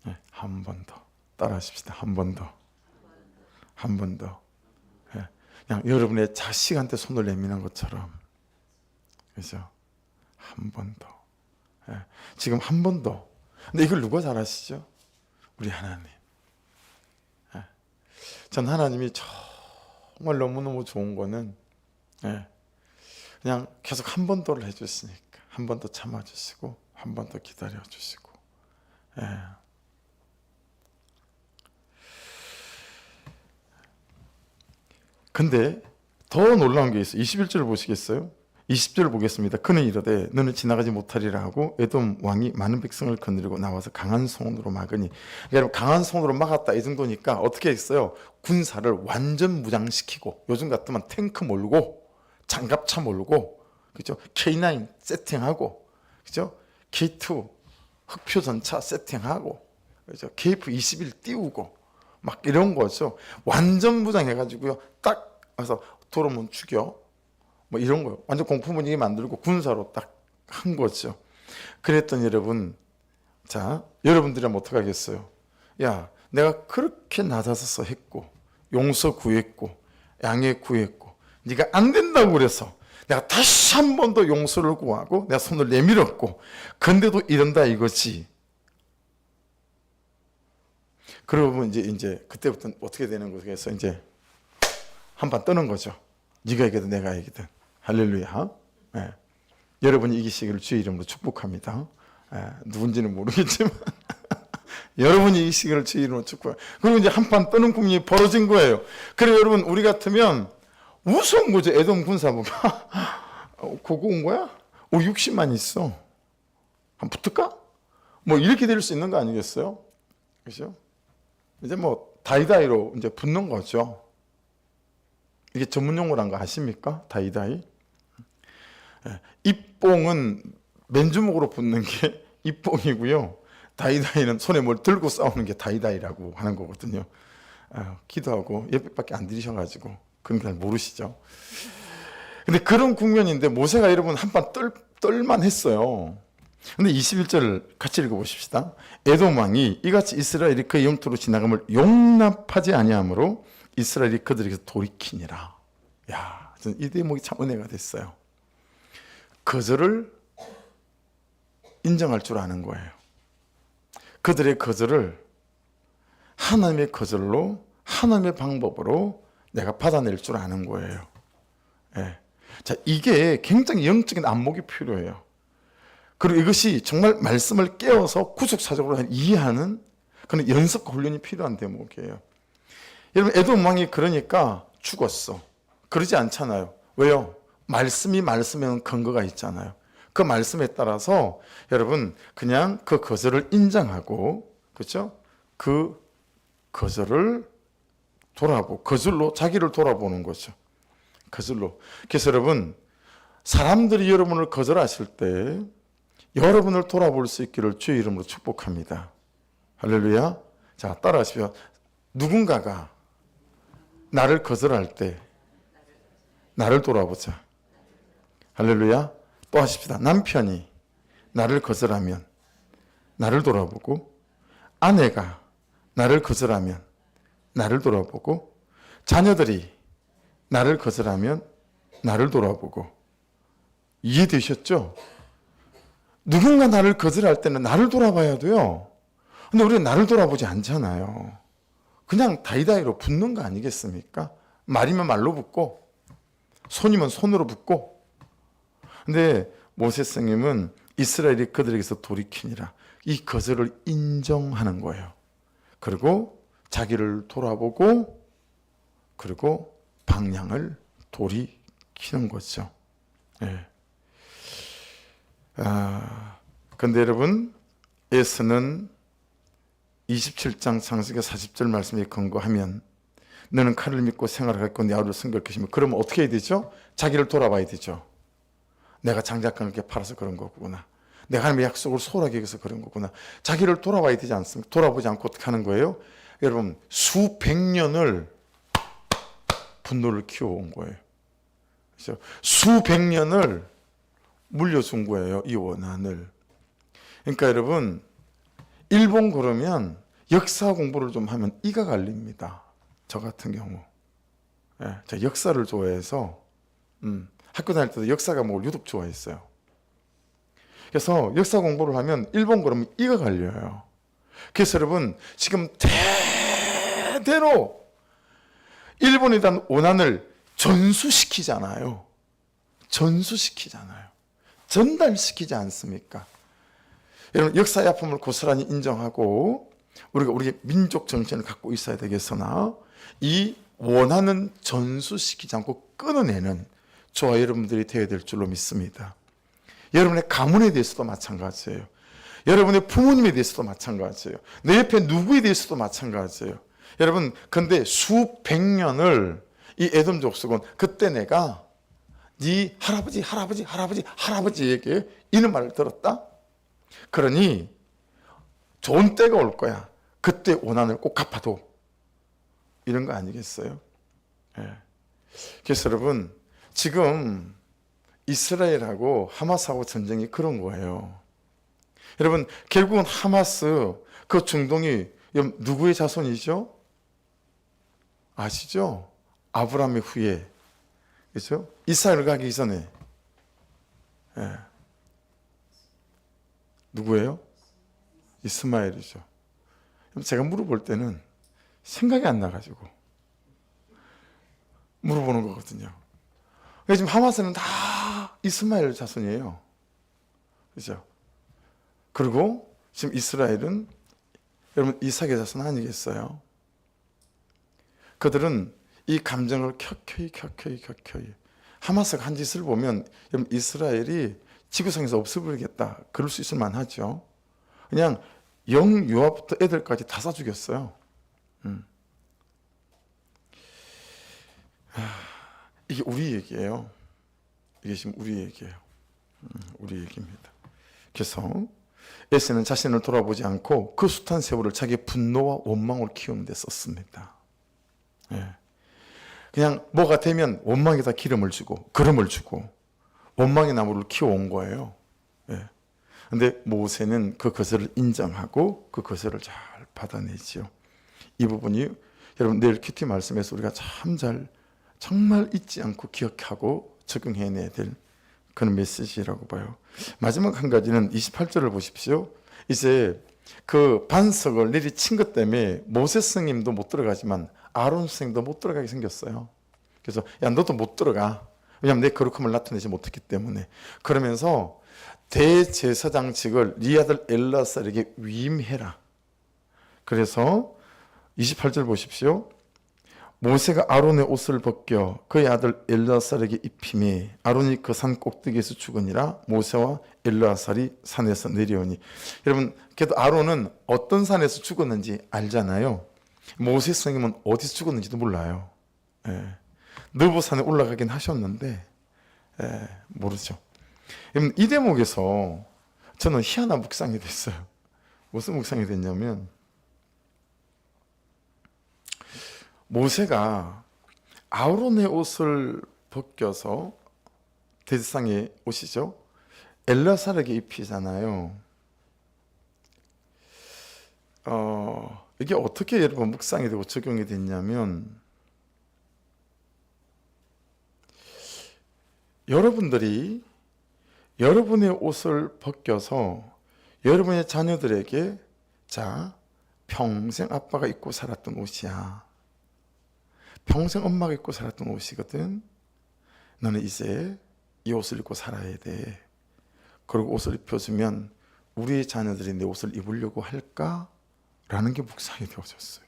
네, 한 번 더 따라하십시다. 한 번 더. 한 번 더. 네, 그냥 여러분의 자식한테 손을 내미는 것처럼. 그죠? 한 번 더. 네, 지금 한 번 더. 근데 이걸 누가 잘 아시죠? 우리 하나님. 네, 전 하나님이 정말 너무너무 좋은 거는, 네, 그냥 계속 한 번 더를 해주시니까 한 번 더 참아주시고 한 번 더 기다려주시고. 근데 더 놀라운 게 있어요. 21절을 보시겠어요? 20절을 보겠습니다. 그는 이르되 너는 지나가지 못하리라 하고 에돔 왕이 많은 백성을 거느리고 나와서 강한 손으로 막으니, 그러니까 강한 손으로 막았다 이 정도니까 어떻게 했어요? 군사를 완전 무장시키고, 요즘 같으면 탱크 몰고 장갑차 몰고, 그죠? K9 세팅하고, 그죠? K2 흑표 전차 세팅하고, 그죠? KF-21 띄우고 막 이런 거죠. 완전 무장해가지고요. 딱 와서 들어오면 죽여. 뭐 이런 거요. 완전 공포 분위기 만들고 군사로 딱 한 거죠. 그랬더니 여러분, 자, 여러분들이라면 어떡하겠어요? 야, 내가 그렇게 낮아서서 했고, 용서 구했고, 양해 구했고, 네가 안 된다고 그래서 내가 다시 한 번 더 용서를 구하고 내가 손을 내밀었고, 근데도 이런다 이거지. 그러면 이제 그때부터 어떻게 되는 거겠어? 이제 한 판 뜨는 거죠. 네가 이기든 내가 이기든. 할렐루야. 네. 여러분이 이기시기를 주의 이름으로 축복합니다. 누군지는 모르겠지만 여러분이 이기시기를 주의 이름으로 축복합니다. 그리고 이제 한 판 뜨는 국면이 벌어진 거예요. 그래 여러분, 우리 같으면 무서운 거죠. 에돔 군사부가 그거 온 거야? 60만 있어. 한번 붙을까? 뭐 이렇게 될 수 있는 거 아니겠어요? 그죠? 이제 뭐 다이다이로 이제 붙는 거죠. 이게 전문 용어란 거 아십니까? 다이다이. 입봉은 맨주먹으로 붙는 게 입봉이고요. 다이다이는 손에 뭘 들고 싸우는 게 다이다이라고 하는 거거든요. 기도하고 예배밖에 안 드리셔가지고 그런 게 잘 모르시죠. 근데 그런 국면인데 모세가 여러분 한 판 떨만 했어요. 근데 21절을 같이 읽어보십시다. 에돔 왕이 이같이 이스라엘이 그의 영토로 지나감을 용납하지 아니하므로 이스라엘이 그들에게서 돌이키니라. 야, 저는 이 대목이 참 은혜가 됐어요. 거절을 인정할 줄 아는 거예요. 그들의 거절을 하나님의 거절로, 하나님의 방법으로 내가 받아낼 줄 아는 거예요. 예. 자, 이게 굉장히 영적인 안목이 필요해요. 그리고 이것이 정말 말씀을 깨워서 구속사적으로 이해하는 그런 연습과 훈련이 필요한 대목이에요. 여러분, 에돔 왕이 그러니까 죽었어. 그러지 않잖아요. 왜요? 말씀에는 근거가 있잖아요. 그 말씀에 따라서 여러분 그냥 그 거절을 인정하고, 그렇죠? 그 거절을 돌아보고, 거절로 자기를 돌아보는 거죠. 거절로. 그래서 여러분, 사람들이 여러분을 거절하실 때 여러분을 돌아볼 수 있기를 주의 이름으로 축복합니다. 할렐루야. 자, 따라하십시오. 누군가가 나를 거절할 때 나를 돌아보자. 할렐루야. 또 하십시다. 남편이 나를 거절하면 나를 돌아보고, 아내가 나를 거절하면 나를 돌아보고, 자녀들이 나를 거절하면 나를 돌아보고. 이해되셨죠? 누군가 나를 거절할 때는 나를 돌아봐야 돼요. 근데 우리는 나를 돌아보지 않잖아요. 그냥 다이다이로 붙는 거 아니겠습니까? 말이면 말로 붙고 손이면 손으로 붙고. 근데 모세 스님은 이스라엘이 그들에게서 돌이키니라, 이 거절을 인정하는 거예요. 그리고 자기를 돌아보고, 그리고 방향을 돌이키는 거죠. 예. 근데 여러분, 에서는 27장 창세기 40절 말씀에 근거하면 너는 칼을 믿고 생활하겠고 내 아우를 섬길 것이며, 그러면 어떻게 해야 되죠? 자기를 돌아봐야 되죠. 내가 장작권을 이렇게 팔아서 그런 거구나. 내가 하나님의 약속을 소홀하게 여기서 그런 거구나. 자기를 돌아봐야 되지 않습니까? 돌아보지 않고 어떻게 하는 거예요? 여러분, 수백 년을 분노를 키워온 거예요. 그렇죠? 수백 년을 물려준 거예요, 이 원한을. 그러니까 여러분, 일본 그러면 역사 공부를 좀 하면 이가 갈립니다. 저 같은 경우. 예, 저 역사를 좋아해서 학교 다닐 때도 역사가 뭘 유독 좋아했어요. 그래서 역사 공부를 하면 일본 그러면 이가 갈려요. 그래서 여러분, 지금 대대로 일본에 대한 원한을 전수시키잖아요. 전수시키잖아요. 전달시키지 않습니까? 여러분, 역사의 아픔을 고스란히 인정하고 우리가 우리의 민족 정신을 갖고 있어야 되겠으나, 이 원하는 전수시키지 않고 끊어내는 저와 여러분들이 되어야 될 줄로 믿습니다. 여러분의 가문에 대해서도 마찬가지예요. 여러분의 부모님에 대해서도 마찬가지예요. 내 옆에 누구에 대해서도 마찬가지예요. 여러분, 근데 수백 년을 이 에돔 족속은, 그때 내가 네 할아버지에게 이런 말을 들었다. 그러니 좋은 때가 올 거야. 그때 원한을 꼭 갚아도. 이런 거 아니겠어요? 예. 그래서 여러분, 지금 이스라엘하고 하마스하고 전쟁이 그런 거예요. 여러분, 결국은 하마스, 그 중동이 누구의 자손이죠? 아시죠? 아브라함의 후예, 그렇죠? 이스라엘 가기 전에, 예. 누구예요? 이스마엘이죠. 제가 물어볼 때는 생각이 안 나가지고 물어보는 거거든요. 지금 하마스는 다 이스마엘 자손이에요. 그렇죠? 그리고 지금 이스라엘은 여러분 이삭의 자손 아니겠어요? 그들은 이 감정을 켜켜이 하마스가 한 짓을 보면 여러분 이스라엘이 지구상에서 없어버리겠다, 그럴 수 있을 만하죠. 그냥 영유아부터 애들까지 다 쏴 죽였어요. 이게 우리 얘기예요. 이게 지금 우리 얘기예요. 우리 얘기입니다. 그래서 에세는 자신을 돌아보지 않고 그 숱한 세월을 자기의 분노와 원망을 키우는 데 썼습니다. 예. 그냥 뭐가 되면 원망에다 기름을 주고 거름을 주고 원망의 나무를 키워온 거예요. 예. 근데 모세는 그 거절을 인정하고 그 거절을 잘 받아내지요. 이 부분이 여러분 내일 큐티 말씀에서 우리가 정말 잊지 않고 기억하고 적용해내야 될 그런 메시지라고 봐요. 마지막 한 가지는 28절을 보십시오. 이제 그 반석을 내리친 것 때문에 모세 스님도 못 들어가지만 아론 스님도 못 들어가게 생겼어요. 그래서 야, 너도 못 들어가. 왜냐하면 내 거룩함을 나타내지 못했기 때문에. 그러면서 대제사장직을 네 아들 엘라살에게 위임해라. 그래서 28절 보십시오. 모세가 아론의 옷을 벗겨 그의 아들 엘라살에게 입히매 아론이 그 산 꼭대기에서 죽으니라. 모세와 엘라살이 산에서 내려오니. 여러분, 그래도 아론은 어떤 산에서 죽었는지 알잖아요. 모세 스님은 어디서 죽었는지도 몰라요. 예. 느보산에 올라가긴 하셨는데 모르죠. 여러분, 이 대목에서 저는 희한한 묵상이 됐어요. 무슨 묵상이 됐냐면, 모세가 아론의 옷을 벗겨서 대제사장의 옷이죠, 엘라살에게 입히잖아요. 이게 어떻게 여러분 묵상이 되고 적용이 됐냐면, 여러분들이 여러분의 옷을 벗겨서 여러분의 자녀들에게, 자, 평생 아빠가 입고 살았던 옷이야, 평생 엄마가 입고 살았던 옷이거든, 너는 이제 이 옷을 입고 살아야 돼. 그리고 옷을 입혀주면 우리의 자녀들이 내 옷을 입으려고 할까? 라는 게 묵상이 되어졌어요.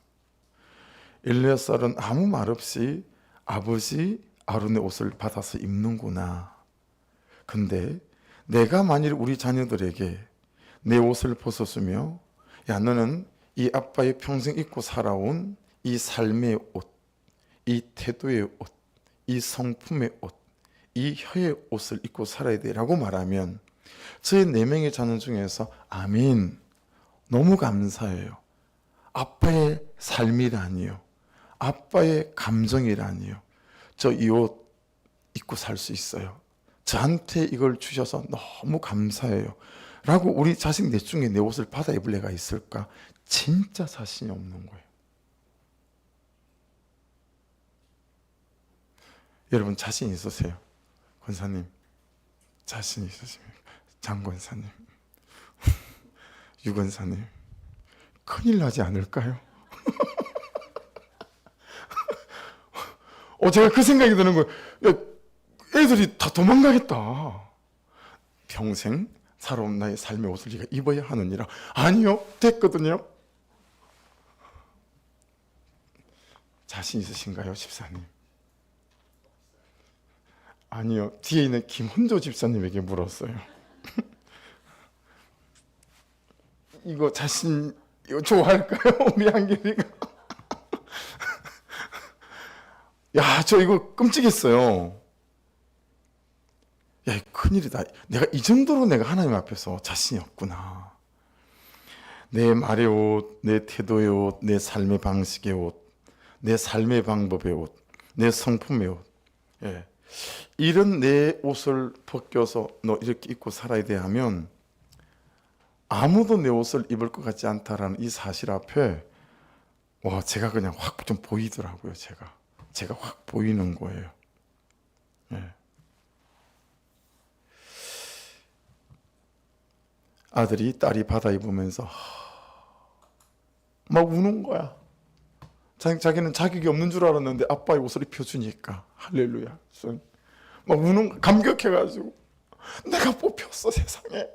엘리야살은 아무 말 없이 아버지 아론의 옷을 받아서 입는구나. 근데 내가 만일 우리 자녀들에게 내 옷을 벗어주며, 야, 너는 이 아빠의 평생 입고 살아온 이 삶의 옷, 이 태도의 옷, 이 성품의 옷, 이 혀의 옷을 입고 살아야 돼 라고 말하면, 저희 4명의 자녀 중에서 아멘, 너무 감사해요, 아빠의 삶이라니요, 아빠의 감정이라니요, 저 이 옷 입고 살 수 있어요, 저한테 이걸 주셔서 너무 감사해요 라고 우리 자식 넷 중에 내 옷을 받아 입을 애가 있을까? 진짜 자신이 없는 거예요. 여러분 자신 있으세요? 권사님 자신 있으십니까? 장권사님, 유권사님, 큰일 나지 않을까요? 제가 그 생각이 드는 거예요. 야, 애들이 다 도망가겠다. 평생 살아온 나의 삶의 옷을 네가 입어야 하느니라. 아니요, 됐거든요. 자신 있으신가요, 집사님? 아니요, 뒤에 있는 김훈조 집사님에게 물었어요. 이거 자신, 이거 좋아할까요? 우리 한길이가. 야, 저 이거 끔찍했어요. 야, 큰일이다. 내가 이 정도로 내가 하나님 앞에서 자신이 없구나. 내 말의 옷, 내 태도의 옷, 내 삶의 방식의 옷, 내 삶의 방법의 옷, 내 성품의 옷, 예. 이런 내 옷을 벗겨서 너 이렇게 입고 살아야 돼 하면 아무도 내 옷을 입을 것 같지 않다라는 이 사실 앞에, 와, 제가 그냥 확 좀 보이더라고요. 제가 확 보이는 거예요. 예. 아들이 딸이 받아 입으면서 막 우는 거야. 자기는 자격이 없는 줄 알았는데 아빠의 옷을 입혀주니까 할렐루야. 막 우는, 감격해가지고 내가 뽑혔어 세상에.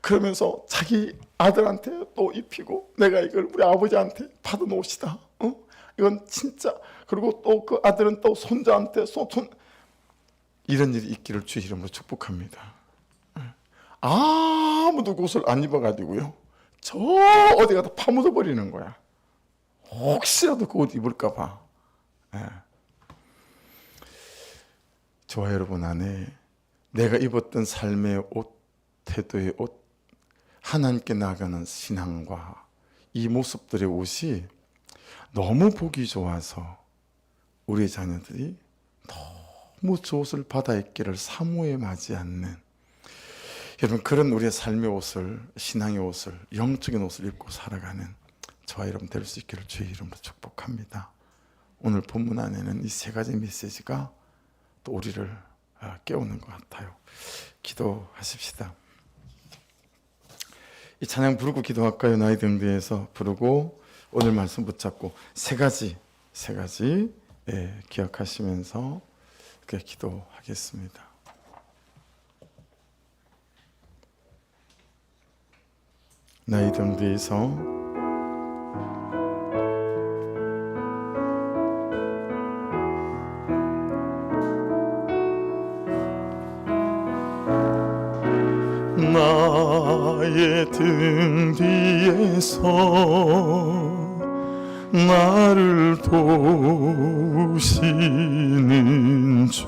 그러면서 자기 아들한테 또 입히고, 내가 이걸 우리 아버지한테 받은 옷이다, 이건 진짜. 그리고 또 그 아들은 또 손자한테 이런 일이 있기를 주의 이름으로 축복합니다. 아무도 그 옷을 안 입어가지고요, 저 어디 가다 파묻어 버리는 거야. 혹시라도 그 옷 입을까 봐. 예. 저와 여러분 안에 내가 입었던 삶의 옷, 태도의 옷, 하나님께 나아가는 신앙과 이 모습들의 옷이 너무 보기 좋아서 우리 자녀들이 너무 저 옷을 받아 입기를 사모해하지 않는, 여러분, 그런 우리의 삶의 옷을, 신앙의 옷을, 영적인 옷을 입고 살아가는 저와 여러분 될 수 있기를 주의 이름으로 축복합니다. 오늘 본문 안에는 이 3가지 메시지가 또 우리를 깨우는 것 같아요. 기도하십시다. 이 찬양 부르고 기도할까요? 나의 등대에서 부르고 오늘 말씀 붙잡고 3가지 기억하시면서 그렇게 기도하겠습니다. 나의 등대에서 나의 등 뒤에서 나를 도우시는 주,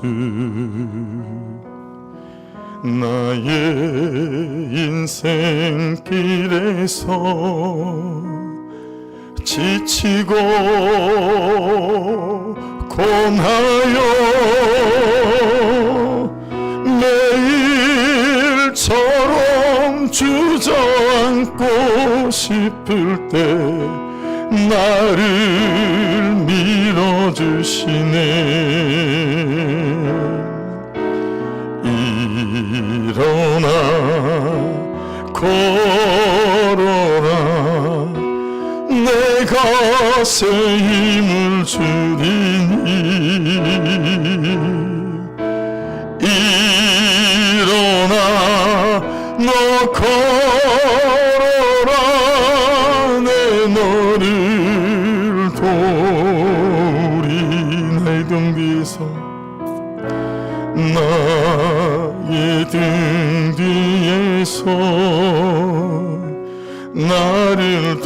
나의 인생길에서 지치고 고나여 매일처럼 주저앉고 싶을 때 나를 밀어주시네. 일어나 걸어라, 내 것에 힘을 주리니. 일어나 너 걸어라, 내 너를 도우리. 나의 등 뒤에서, 나의 등 뒤에서 나를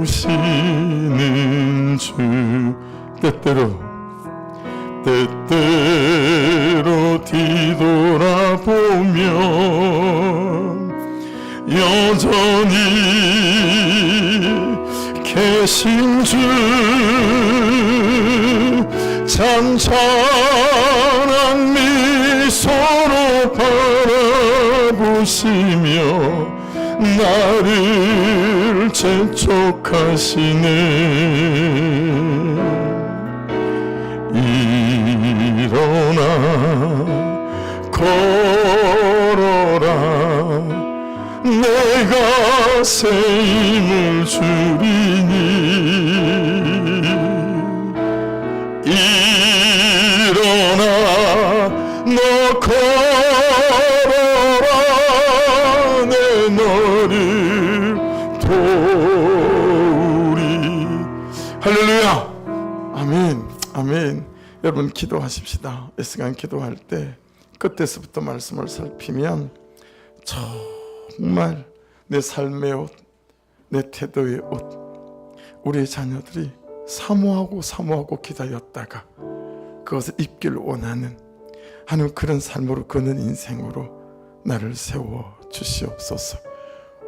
도우시는 주. 때때로 뒤돌아보면 여전히 계신 주, 찬찬한 미소로 바라보시며 나를 재촉하시네. 일어나 걸어라, 내 것에 힘을 주리니. 일어나 너 걸어라, 내 너를 도우리. 할렐루야. 아멘. 아멘. 여러분 기도하십시다. 이 시간 기도할 때 끝에서부터 말씀을 살피면 정말 내 삶의 옷, 내 태도의 옷, 우리의 자녀들이 사모하고 기다렸다가 그것을 입기를 원하는 하는 그런 삶으로 걷는 인생으로 나를 세워 주시옵소서.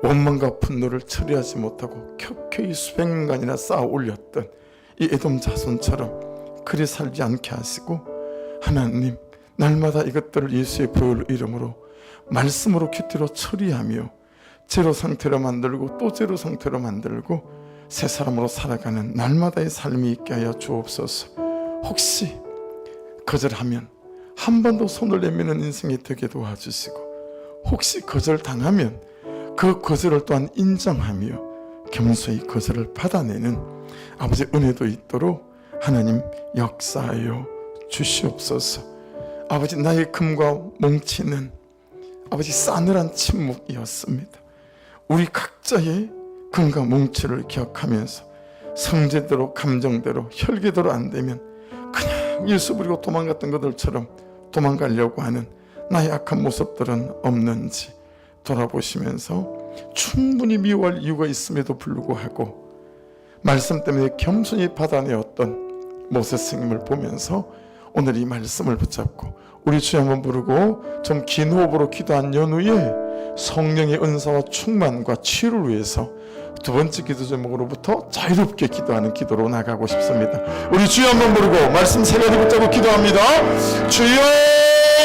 원망과 분노를 처리하지 못하고 켜켜이 수백 년간이나 쌓아 올렸던 이 에돔 자손처럼 그리 살지 않게 하시고, 하나님 날마다 이것들을 예수의 보혈 이름으로 말씀으로 큐티로 처리하며 제로 상태로 만들고 또 제로 상태로 만들고 새 사람으로 살아가는 날마다의 삶이 있게 하여 주옵소서. 혹시 거절하면 한 번도 손을 내미는 인생이 되게 도와주시고, 혹시 거절당하면 그 거절을 또한 인정하며 겸손히 거절을 받아내는 아버지 은혜도 있도록 하나님 역사하여 주시옵소서. 아버지 나의 금과 뭉치는 아버지 싸늘한 침묵이었습니다. 우리 각자의 금과 뭉치를 기억하면서 성질대로 감정대로 혈기대로 안 되면 그냥 예수 부리고 도망갔던 것들처럼 도망가려고 하는 나의 악한 모습들은 없는지 돌아보시면서 충분히 미워할 이유가 있음에도 불구하고 말씀 때문에 겸손히 받아내었던 모세 스님을 보면서 오늘 이 말씀을 붙잡고 우리 주여 한번 부르고 좀 긴 호흡으로 기도한 연후에 성령의 은사와 충만과 치유를 위해서 두 번째 기도 제목으로부터 자유롭게 기도하는 기도로 나가고 싶습니다. 우리 주여 한번 부르고 말씀 세 가지 붙잡고 기도합니다. 주여